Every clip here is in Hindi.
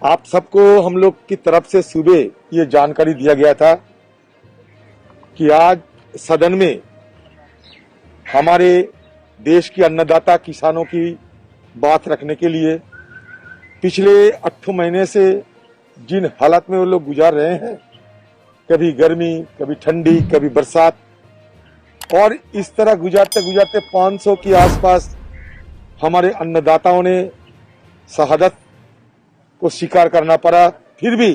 आप सबको हम लोग की तरफ से सुबह ये जानकारी दिया गया था कि आज सदन में हमारे देश के अन्नदाता किसानों की बात रखने के लिए पिछले 8 महीने से जिन हालात में वो लोग गुजार रहे हैं, कभी गर्मी, कभी ठंडी, कभी बरसात, और इस तरह गुजारते गुजारते 500 के आसपास हमारे अन्नदाताओं ने शहादत को स्वीकार करना पड़ा। फिर भी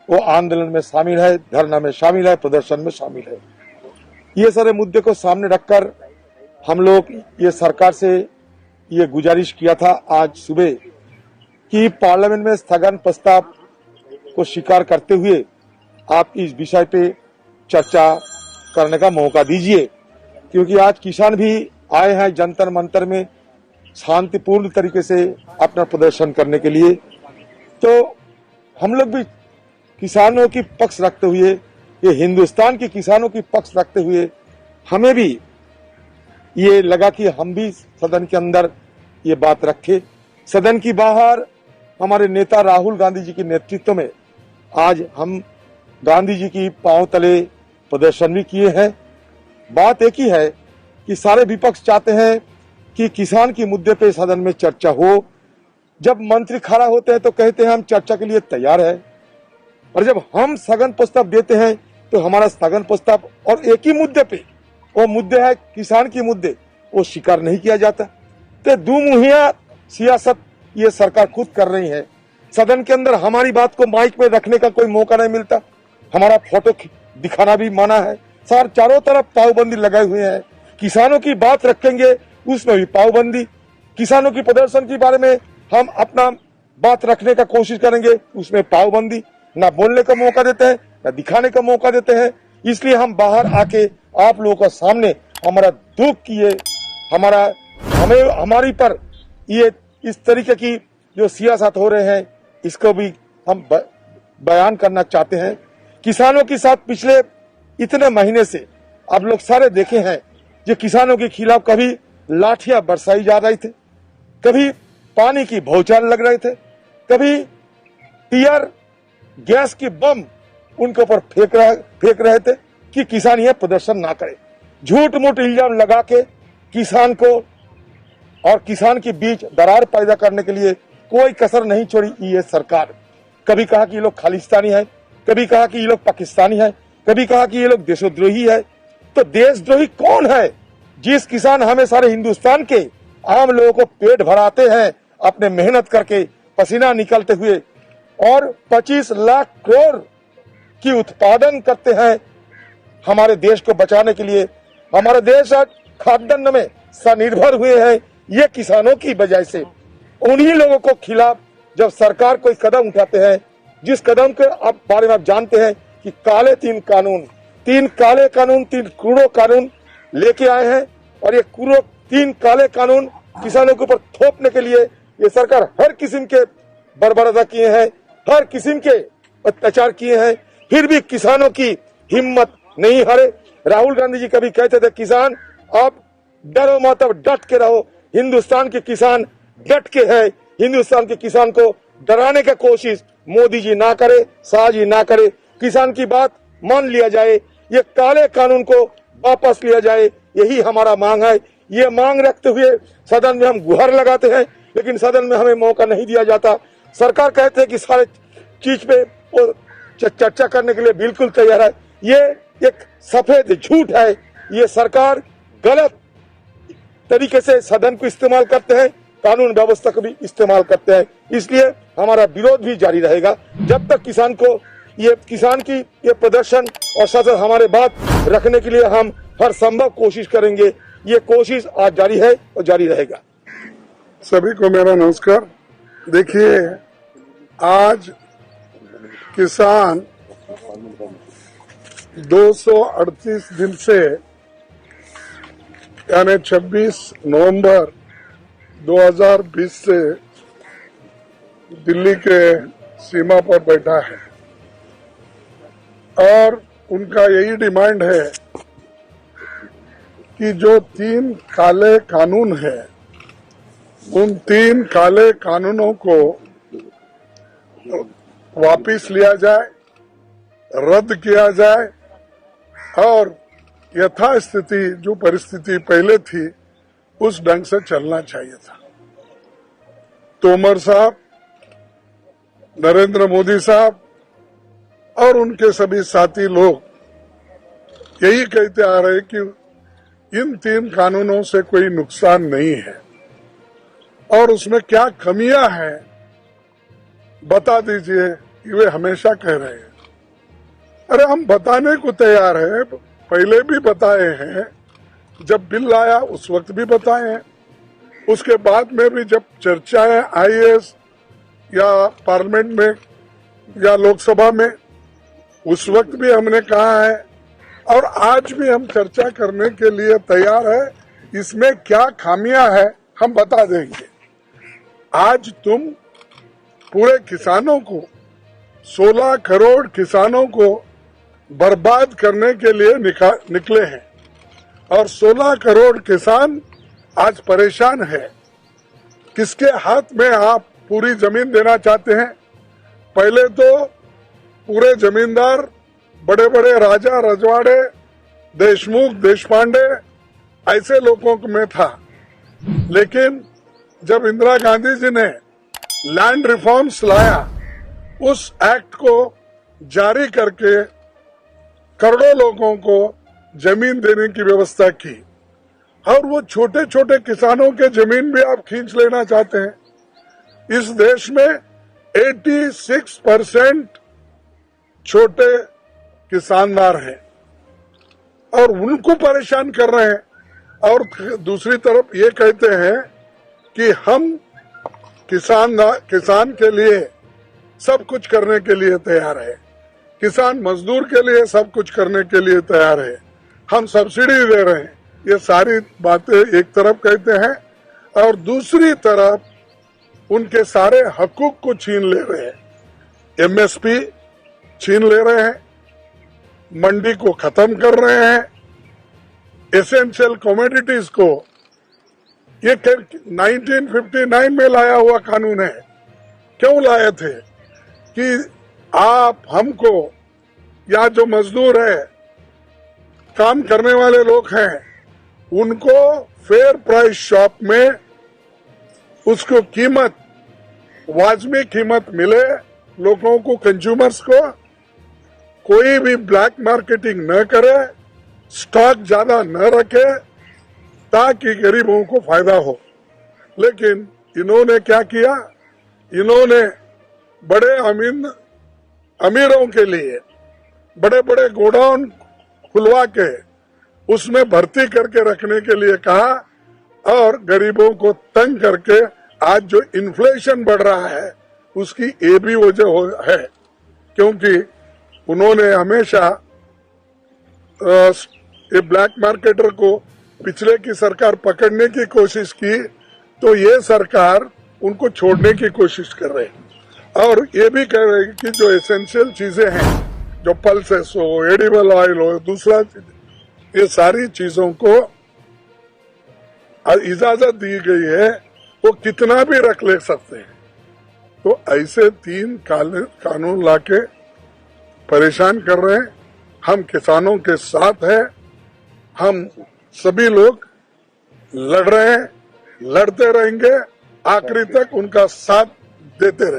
वो आंदोलन में शामिल है, धरना में शामिल है, प्रदर्शन में शामिल है। ये सारे मुद्दे को सामने रखकर हम लोग ये सरकार से ये गुजारिश किया था आज सुबह कि पार्लियामेंट में स्थगन प्रस्ताव को स्वीकार करते हुए आप इस विषय पे चर्चा करने का मौका दीजिए, क्योंकि आज किसान भी आए हैं जंतर मंतर में शांतिपूर्ण तरीके से अपना प्रदर्शन करने के लिए। तो हम लोग भी किसानों की पक्ष रखते हुए, ये हिंदुस्तान के किसानों की पक्ष रखते हुए हमें भी ये लगा कि हम भी सदन के अंदर ये बात रखें। सदन की बाहर हमारे नेता राहुल गांधी जी के नेतृत्व में आज हम गांधी जी की पांव तले प्रदर्शन भी किए हैं। बात एक ही है कि सारे विपक्ष चाहते हैं कि किसान के मुद्दे पे सदन में चर्चा हो। जब मंत्री खड़ा होते हैं तो कहते हैं हम चर्चा के लिए तैयार है, और जब हम स्थगन प्रस्ताव देते हैं तो हमारा स्थगन प्रस्ताव और एक ही मुद्दे पे, वो मुद्दे है किसान के मुद्दे, वो स्वीकार नहीं किया जाता। तो दुमुहिया सियासत ये सरकार खुद कर रही है। सदन के अंदर हमारी बात को माइक में रखने का कोई मौका नहीं मिलता, हमारा फोटो दिखाना भी मना है, सर चारों तरफ पाबंदी लगाए हुए हैं। किसानों की बात रखेंगे उसमें भी पाबंदी, किसानों की प्रदर्शन के बारे में हम अपना बात रखने का कोशिश करेंगे उसमें पाबंदी, ना बोलने का मौका देते हैं ना दिखाने का मौका देते हैं। इसलिए हम बाहर आके आप लोगों के सामने हमारा दुख किए, हमारी पर ये इस तरीके की जो सियासत हो रहे हैं इसको भी हम बयान करना चाहते हैं। किसानों के साथ पिछले इतने महीने से आप लोग सारे देखे हैं जो किसानों के खिलाफ कभी लाठियां बरसाई जा रही थे, कभी पानी की भौचाल लग रहे थे, कभी टीयर गैस की बम उनके ऊपर फेंक रहे थे कि किसान यह प्रदर्शन ना करे। झूठ मूठ इल्जाम लगा के किसान को और किसान के बीच दरार पैदा करने के लिए कोई कसर नहीं छोड़ी ये सरकार। कभी कहा कि ये लोग खालिस्तानी है, कभी कहा कि ये लोग पाकिस्तानी है, कभी कहा कि ये लोग देशद्रोही है। तो देशद्रोही कौन है? जिस किसान हमें सारे हिंदुस्तान के आम लोगों को पेट भराते हैं अपने मेहनत करके पसीना निकलते हुए, और 25 लाख करोड़ की उत्पादन करते हैं हमारे देश को बचाने के लिए। हमारा देश आज खाद्यान्न में स्वनिर्भर हुए हैं ये किसानों की वजह से। उन्हीं लोगों को खिलाफ जब सरकार कोई कदम उठाते हैं, जिस कदम के आप बारे में आप जानते हैं कि तीन काले कानून 3 कूड़ो कानून लेके आए हैं, और ये 3 काले कानून किसानों के ऊपर थोपने के लिए ये सरकार हर किस्म के बर्बरता किए हैं, हर किस्म के अत्याचार किए हैं, फिर भी किसानों की हिम्मत नहीं हारे। राहुल गांधी जी कभी कहते थे किसान आप डरो मत, अब डट के रहो। हिंदुस्तान के किसान डट के है, हिंदुस्तान के किसान को डराने का कोशिश मोदी जी ना करे, शाह जी ना करे। किसान की बात मान लिया जाए, ये काले कानून को वापस लिया जाए, यही हमारा मांग है। ये मांग रखते हुए सदन में हम गुहार लगाते हैं, लेकिन सदन में हमें मौका नहीं दिया जाता। सरकार कहते हैं कि सारे चीज पे वो चर्चा करने के लिए बिल्कुल तैयार है। ये एक सफेद झूठ है। ये सरकार गलत तरीके से सदन को इस्तेमाल करते हैं, कानून व्यवस्था को भी इस्तेमाल करते हैं। इसलिए हमारा विरोध भी जारी रहेगा जब तक किसान की ये प्रदर्शन और सदन हमारे बात रखने के लिए हम हर संभव कोशिश करेंगे। ये कोशिश आज जारी है और जारी रहेगा। सभी को मेरा नमस्कार। देखिए, आज किसान 238 दिन से यानी 26 नवंबर 2020 से दिल्ली के सीमा पर बैठा है, और उनका यही डिमांड है कि जो 3 काले कानून है, उन 3 काले कानूनों को वापिस लिया जाए, रद्द किया जाए और यथास्थिति जो परिस्थिति पहले थी उस ढंग से चलना चाहिए था। तोमर साहब, नरेंद्र मोदी साहब और उनके सभी साथी लोग यही कहते आ रहे कि इन 3 कानूनों से कोई नुकसान नहीं है और उसमें क्या कमियां हैं बता दीजिए, वे हमेशा कह रहे हैं। अरे हम बताने को तैयार हैं, पहले भी बताए हैं, जब बिल आया उस वक्त भी बताए हैं, उसके बाद में भी जब चर्चाएं आई या पार्लियामेंट में या लोकसभा में उस वक्त भी हमने कहा है और आज भी हम चर्चा करने के लिए तैयार है। इसमें क्या खामियां है हम बता देंगे। आज तुम पूरे किसानों को 16 करोड़ किसानों को बर्बाद करने के लिए निकले हैं और 16 करोड़ किसान आज परेशान है। किसके हाथ में आप पूरी जमीन देना चाहते हैं? पहले तो पूरे जमींदार बड़े बड़े राजा रजवाड़े, देशमुख, देशपांडे ऐसे लोगों में था, लेकिन जब इंदिरा गांधी जी ने लैंड रिफॉर्म्स लाया, उस एक्ट को जारी करके करोड़ों लोगों को जमीन देने की व्यवस्था की और वो छोटे छोटे किसानों के जमीन भी आप खींच लेना चाहते हैं। इस देश में 86% छोटे किसानदार हैं और उनको परेशान कर रहे हैं और दूसरी तरफ ये कहते हैं कि हम किसान के लिए सब कुछ करने के लिए तैयार है, किसान मजदूर के लिए सब कुछ करने के लिए तैयार है, हम सब्सिडी दे रहे हैं। ये सारी बातें एक तरफ कहते हैं और दूसरी तरफ उनके सारे हकूक को छीन ले रहे हैं। एमएसपी छीन ले रहे हैं, मंडी को खत्म कर रहे हैं, एसेंशियल कमोडिटीज को, ये 1959 में लाया हुआ कानून है। क्यों लाए थे? कि आप हमको या जो मजदूर है, काम करने वाले लोग हैं, उनको फेयर प्राइस शॉप में उसको कीमत, वाजबी कीमत मिले, लोगों को, कंज्यूमर्स को, कोई भी ब्लैक मार्केटिंग न करे, स्टॉक ज्यादा न रखे ताकि गरीबों को फायदा हो। लेकिन इन्होंने क्या किया? इन्होंने बड़े अमीरों के लिए बड़े बड़े गोडाउन खुलवा के उसमें भर्ती करके रखने के लिए कहा और गरीबों को तंग करके आज जो इन्फ्लेशन बढ़ रहा है उसकी ये भी वजह है, क्योंकि उन्होंने हमेशा ये ब्लैक मार्केटर को पिछले की सरकार पकड़ने की कोशिश की, तो ये सरकार उनको छोड़ने की कोशिश कर रही और ये भी कह रही कि जो एसेंशियल चीजें हैं, जो पल्सेस हो, एडिबल ऑयल हो, दूसरा चीज, ये सारी चीजों को इजाजत दी गई है, वो कितना भी रख ले सकते हैं। तो ऐसे 3 कानून लाके परेशान कर रहे हैं। हम किसानों के साथ हैं, हम सभी लोग लड़ रहे हैं, लड़ते रहेंगे, आखिरी तक उनका साथ देते रहेंगे।